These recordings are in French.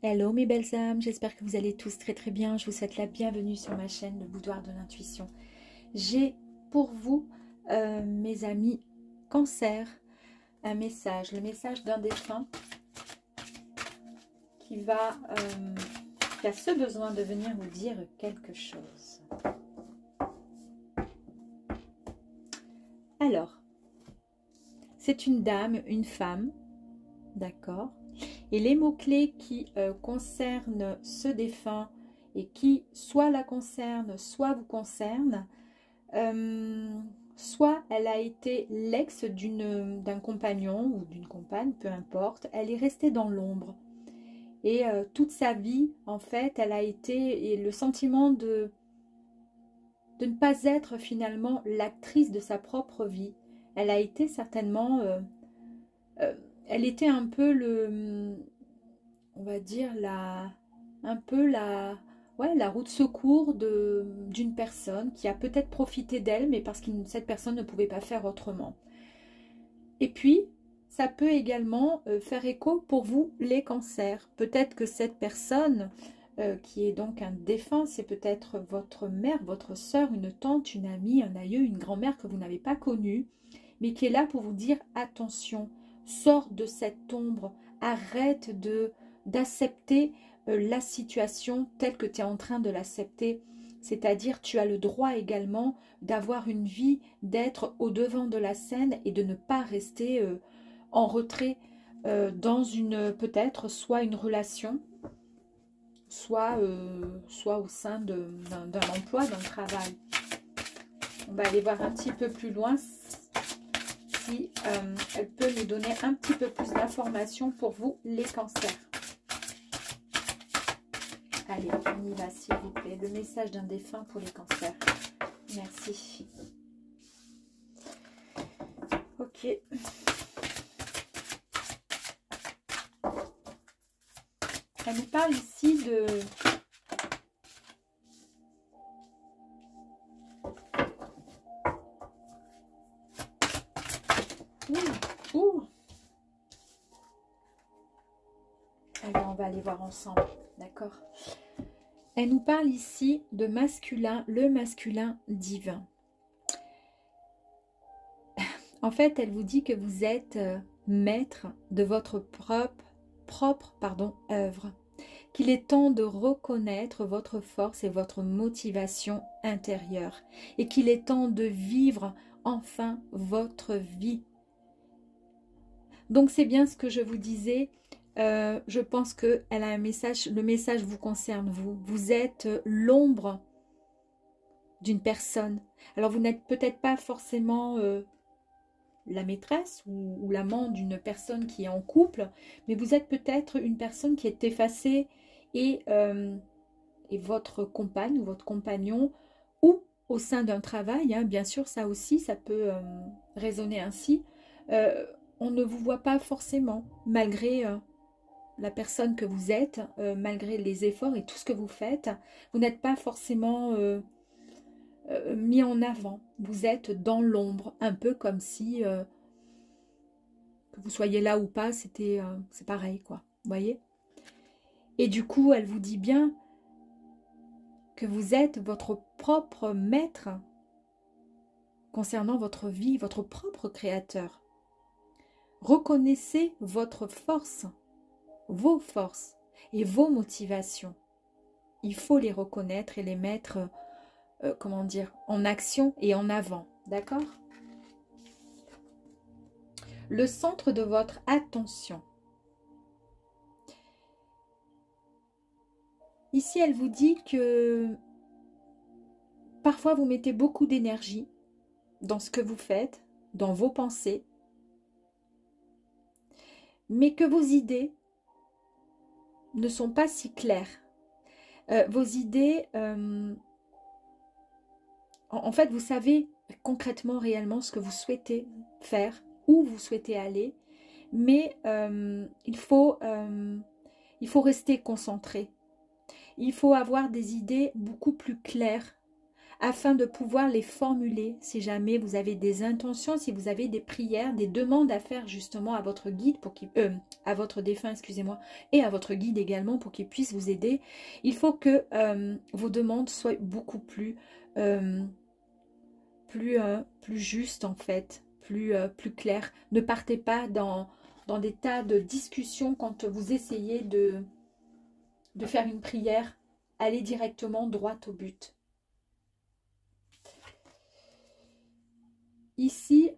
Hello mes belles âmes, j'espère que vous allez tous très très bien. Je vous souhaite la bienvenue sur ma chaîne, le boudoir de l'intuition. J'ai pour vous, mes amis Cancer, un message, le message d'un défunt qui a ce besoin de venir vous dire quelque chose. Alors, c'est une dame, une femme, d'accord? Et les mots-clés qui concernent ce défunt et qui soit la concernent, soit vous concernent, soit elle a été l'ex d'un compagnon ou d'une compagne, peu importe, elle est restée dans l'ombre. Et toute sa vie, en fait, elle a été, et le sentiment de ne pas être finalement l'actrice de sa propre vie. Elle a été certainement... elle était un peu on va dire la roue de secours d'une personne qui a peut-être profité d'elle, mais parce que cette personne ne pouvait pas faire autrement. Et puis, ça peut également faire écho pour vous, les cancers. Peut-être que cette personne, qui est donc un défunt, c'est peut-être votre mère, votre sœur, une tante, une amie, un aïeux, une grand-mère que vous n'avez pas connue, mais qui est là pour vous dire attention, sors de cette ombre, arrête d'accepter la situation telle que tu es en train de l'accepter. C'est-à-dire, tu as le droit également d'avoir une vie, d'être au devant de la scène et de ne pas rester en retrait dans peut-être soit une relation, soit au sein d'un emploi, d'un travail. On va aller voir un petit peu plus loin si elle peut nous donner un petit peu plus d'informations pour vous, les cancers. Allez, on y va, s'il vous plaît. Le message d'un défunt pour les cancers. Merci. Ok. Elle nous parle ici de... Ouh. Alors, on va aller voir ensemble, d'accord? Elle nous parle ici de masculin, le masculin divin. En fait, elle vous dit que vous êtes maître de votre propre œuvre. Qu'il est temps de reconnaître votre force et votre motivation intérieure. Et qu'il est temps de vivre enfin votre vie. Donc c'est bien ce que je vous disais. Je pense qu'elle a un message, le message vous concerne, vous. Vous êtes l'ombre d'une personne. Alors vous n'êtes peut-être pas forcément la maîtresse ou l'amant d'une personne qui est en couple, mais vous êtes peut-être une personne qui est effacée et votre compagne ou votre compagnon, ou au sein d'un travail, hein, bien sûr ça aussi, ça peut résonner ainsi, on ne vous voit pas forcément, malgré la personne que vous êtes, malgré les efforts et tout ce que vous faites, vous n'êtes pas forcément mis en avant. Vous êtes dans l'ombre, un peu comme si, que vous soyez là ou pas, c'est pareil, quoi. Vous voyez? Et du coup, elle vous dit bien que vous êtes votre propre maître concernant votre vie, votre propre créateur. Reconnaissez votre force, vos forces et vos motivations. Il faut les reconnaître et les mettre, comment dire, en action et en avant. D'accord? Le centre de votre attention. Ici, elle vous dit que parfois vous mettez beaucoup d'énergie dans ce que vous faites, dans vos pensées, mais que vos idées ne sont pas si claires. Vos idées, en fait, vous savez concrètement, réellement ce que vous souhaitez faire, où vous souhaitez aller, mais il faut rester concentré. Il faut avoir des idées beaucoup plus claires, afin de pouvoir les formuler si jamais vous avez des intentions, si vous avez des prières, des demandes à faire justement à votre guide, pour qu'il, à votre défunt, excusez-moi, et à votre guide également pour qu'il puisse vous aider. Il faut que vos demandes soient beaucoup plus justes en fait, plus claires. Ne partez pas dans des tas de discussions quand vous essayez de faire une prière. Allez directement droit au but. Ici,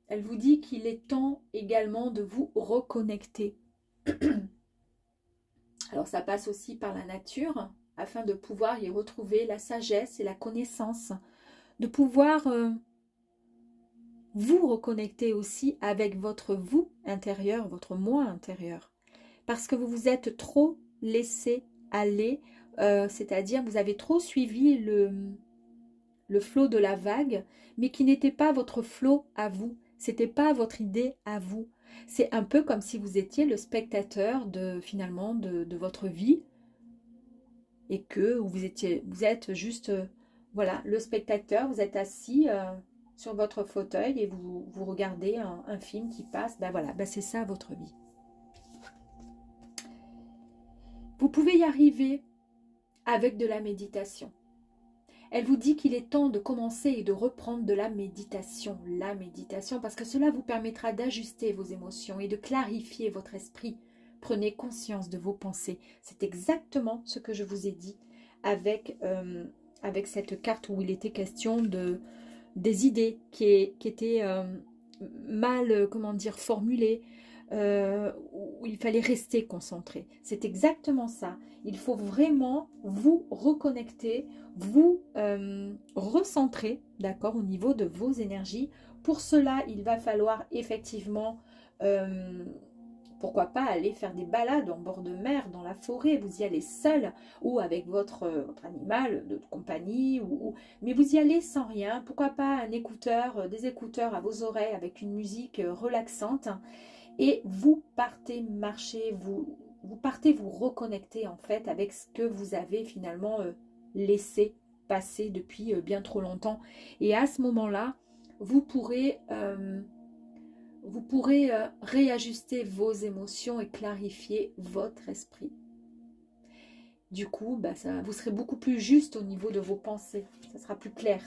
elle vous dit qu'il est temps également de vous reconnecter. Alors ça passe aussi par la nature, afin de pouvoir y retrouver la sagesse et la connaissance, de pouvoir vous reconnecter aussi avec votre vous intérieur, votre moi intérieur. Parce que vous vous êtes trop laissé aller, c'est-à-dire vous avez trop suivi le flot de la vague, mais qui n'était pas votre flot à vous, c'était pas votre idée à vous. C'est un peu comme si vous étiez le spectateur finalement de votre vie, et que vous êtes juste, voilà, le spectateur, vous êtes assis sur votre fauteuil et vous regardez un film qui passe, ben voilà, ben c'est ça votre vie. Vous pouvez y arriver avec de la méditation. Elle vous dit qu'il est temps de commencer et de reprendre de la méditation, parce que cela vous permettra d'ajuster vos émotions et de clarifier votre esprit. Prenez conscience de vos pensées. C'est exactement ce que je vous ai dit avec cette carte où il était question des idées qui étaient mal, comment dire, formulées, où il fallait rester concentré. C'est exactement ça. Il faut vraiment vous reconnecter, vous recentrer, d'accord, au niveau de vos énergies. Pour cela, il va falloir effectivement, pourquoi pas aller faire des balades en bord de mer, dans la forêt. Vous y allez seul ou avec votre animal de compagnie, mais vous y allez sans rien. Pourquoi pas un écouteur, des écouteurs à vos oreilles avec une musique relaxante. Et vous partez marcher, vous partez vous reconnecter en fait avec ce que vous avez finalement laissé passer depuis bien trop longtemps. Et à ce moment-là, vous pourrez réajuster vos émotions et clarifier votre esprit. Du coup, bah, vous serez beaucoup plus juste au niveau de vos pensées. Ça sera plus clair.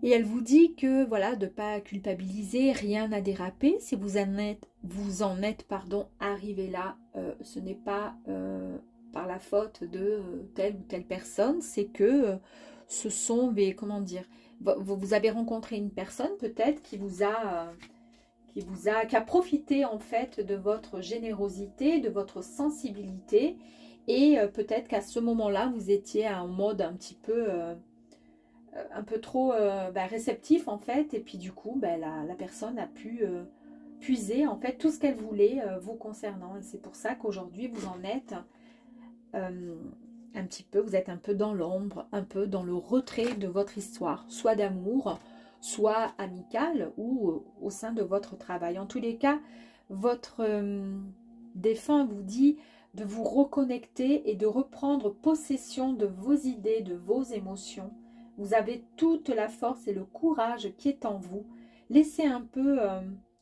Et elle vous dit que voilà, de ne pas culpabiliser, rien n'a dérapé. Si vous en êtes arrivé là, ce n'est pas par la faute de telle ou telle personne, c'est que ce sont des, comment dire, vous avez rencontré une personne peut-être qui a profité en fait de votre générosité, de votre sensibilité, et peut-être qu'à ce moment-là, vous étiez en mode un peu trop réceptif en fait, et puis du coup la personne a pu puiser en fait tout ce qu'elle voulait vous concernant, et c'est pour ça qu'aujourd'hui vous en êtes un petit peu, vous êtes un peu dans l'ombre, un peu dans le retrait de votre histoire, soit d'amour, soit amicale, ou au sein de votre travail. En tous les cas, votre défunt vous dit de vous reconnecter et de reprendre possession de vos idées, de vos émotions. Vous avez toute la force et le courage qui est en vous. Laissez un peu,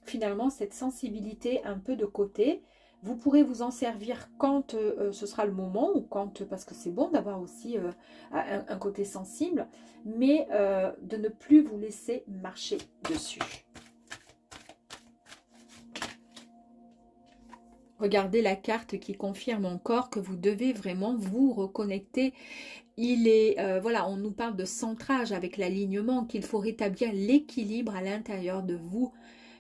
finalement, cette sensibilité un peu de côté. Vous pourrez vous en servir quand ce sera le moment, ou quand, parce que c'est bon d'avoir aussi un côté sensible, mais de ne plus vous laisser marcher dessus. Regardez la carte qui confirme encore que vous devez vraiment vous reconnecter. Il est, voilà, on nous parle de centrage avec l'alignement, qu'il faut rétablir l'équilibre à l'intérieur de vous.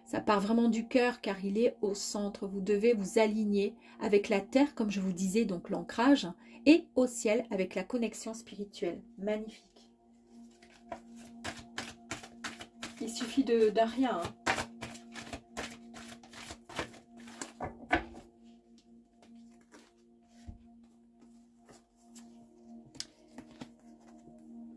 Ça part vraiment du cœur car il est au centre. Vous devez vous aligner avec la terre, comme je vous disais, donc l'ancrage, et au ciel avec la connexion spirituelle. Magnifique. Il suffit d'un rien, hein.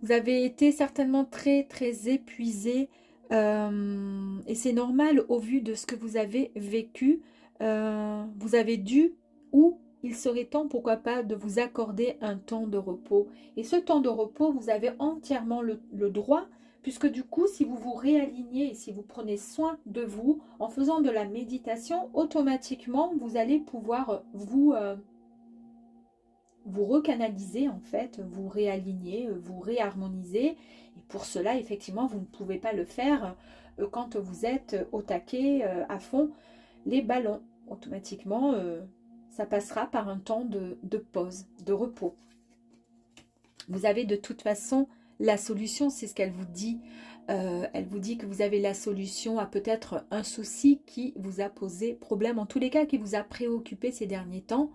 Vous avez été certainement très épuisé et c'est normal au vu de ce que vous avez vécu. Vous avez dû, ou il serait temps, pourquoi pas, de vous accorder un temps de repos. Et ce temps de repos, vous avez entièrement le droit, puisque du coup, si vous vous réalignez et si vous prenez soin de vous, en faisant de la méditation, automatiquement, vous allez pouvoir vous recanaliser en fait, vous réaligner, vous réharmoniser. Et pour cela, effectivement, vous ne pouvez pas le faire quand vous êtes au taquet, à fond, les ballons. Automatiquement, ça passera par un temps de pause, de repos. Vous avez de toute façon la solution, c'est ce qu'elle vous dit. Elle vous dit que vous avez la solution à peut-être un souci qui vous a posé problème, en tous les cas qui vous a préoccupé ces derniers temps.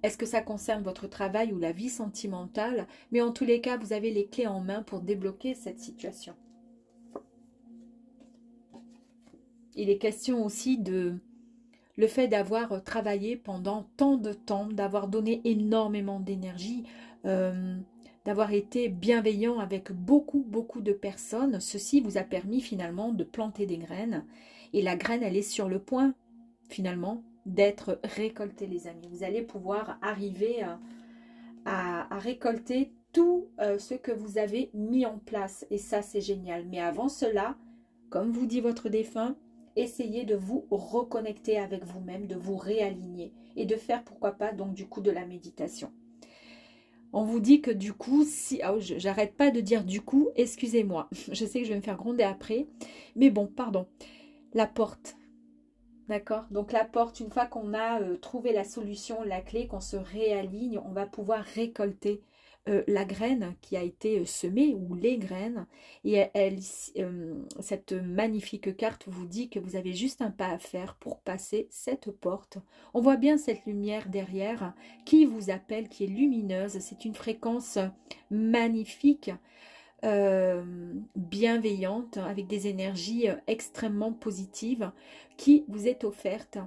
Est-ce que ça concerne votre travail ou la vie sentimentale? Mais en tous les cas, vous avez les clés en main pour débloquer cette situation. Il est question aussi de le fait d'avoir travaillé pendant tant de temps, d'avoir donné énormément d'énergie, d'avoir été bienveillant avec beaucoup de personnes. Ceci vous a permis finalement de planter des graines. Et la graine, elle est sur le point, finalement, d'être récoltée, les amis. Vous allez pouvoir arriver à récolter tout ce que vous avez mis en place. Et ça, c'est génial. Mais avant cela, comme vous dit votre défunt, essayez de vous reconnecter avec vous-même, de vous réaligner et de faire, pourquoi pas, donc du coup de la méditation. On vous dit que du coup, si... Oh, j'arrête pas de dire du coup, excusez-moi. Je sais que je vais me faire gronder après. Mais bon, pardon. La porte. D'accord? Donc la porte, une fois qu'on a trouvé la solution, la clé, qu'on se réaligne, on va pouvoir récolter la graine qui a été semée ou les graines. Et cette magnifique carte vous dit que vous avez juste un pas à faire pour passer cette porte. On voit bien cette lumière derrière qui vous appelle, qui est lumineuse. C'est une fréquence magnifique. Bienveillante, avec des énergies extrêmement positives qui vous est offerte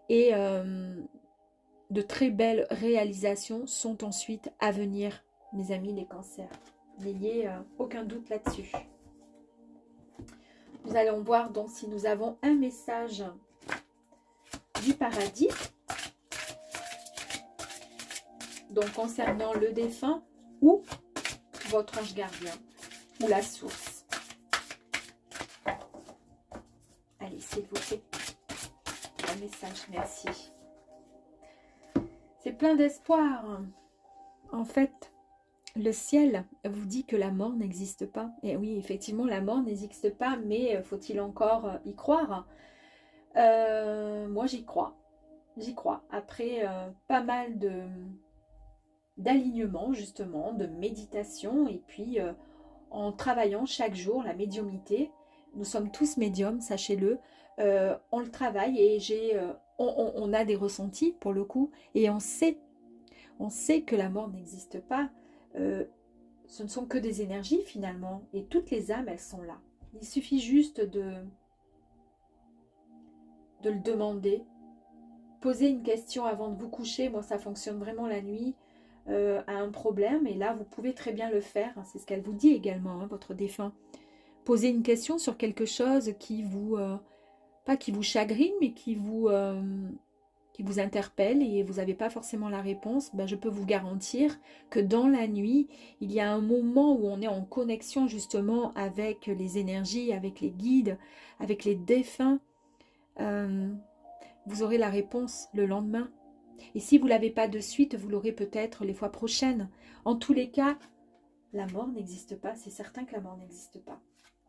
et de très belles réalisations sont ensuite à venir, mes amis les cancers. N'ayez aucun doute là-dessus. Nous allons voir donc si nous avons un message du paradis, donc concernant le défunt ou votre ange gardien ou la source. Allez, s'il vous plaît. Un message, merci. C'est plein d'espoir. En fait, le ciel vous dit que la mort n'existe pas. Et oui, effectivement, la mort n'existe pas, mais faut-il encore y croire? Moi, j'y crois. J'y crois. Après pas mal d'alignement, justement, de méditation, et puis en travaillant chaque jour la médiumnité. Nous sommes tous médiums, sachez-le. On le travaille et on a des ressentis pour le coup. Et on sait que la mort n'existe pas. Ce ne sont que des énergies finalement. Et toutes les âmes, elles sont là. Il suffit juste de le demander. Poser une question avant de vous coucher. Moi, ça fonctionne vraiment la nuit. À un problème. Et là, vous pouvez très bien le faire. C'est ce qu'elle vous dit également, hein, votre défunt. Posez une question sur quelque chose qui vous, pas qui vous chagrine, mais qui vous interpelle et vous n'avez pas forcément la réponse. Ben, je peux vous garantir que dans la nuit, il y a un moment où on est en connexion justement avec les énergies, avec les guides, avec les défunts. Vous aurez la réponse le lendemain. Et si vous ne l'avez pas de suite, vous l'aurez peut-être les fois prochaines. En tous les cas, la mort n'existe pas. C'est certain que la mort n'existe pas.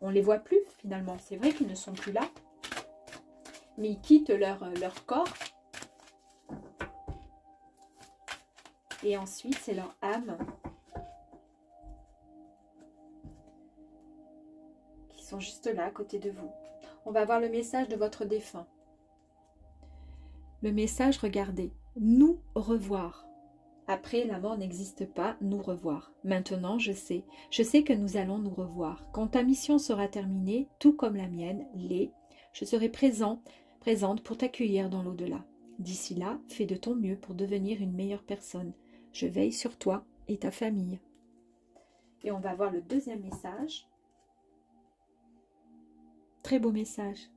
On ne les voit plus finalement. C'est vrai qu'ils ne sont plus là. Mais ils quittent leur corps. Et ensuite, c'est leur âme qui sont juste là à côté de vous. On va voir le message de votre défunt. Le message, regardez. Nous revoir. Après, la mort n'existe pas, nous revoir. Maintenant, je sais que nous allons nous revoir. Quand ta mission sera terminée, tout comme la mienne, je serai présente pour t'accueillir dans l'au-delà. D'ici là, fais de ton mieux pour devenir une meilleure personne. Je veille sur toi et ta famille. Et on va voir le deuxième message. Très beau message.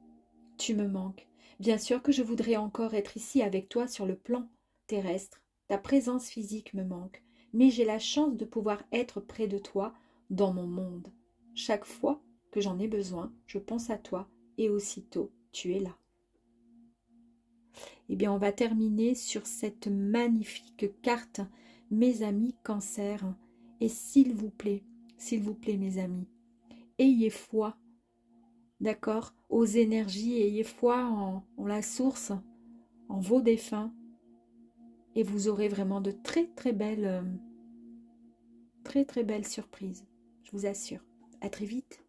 Tu me manques. Bien sûr que je voudrais encore être ici avec toi sur le plan terrestre. Ta présence physique me manque. Mais j'ai la chance de pouvoir être près de toi dans mon monde. Chaque fois que j'en ai besoin, je pense à toi et aussitôt tu es là. Eh bien, on va terminer sur cette magnifique carte, mes amis Cancer. Et s'il vous plaît, mes amis, ayez foi, d'accord, aux énergies, ayez foi en la source, en vos défunts, et vous aurez vraiment de très belles surprises, je vous assure. À très vite.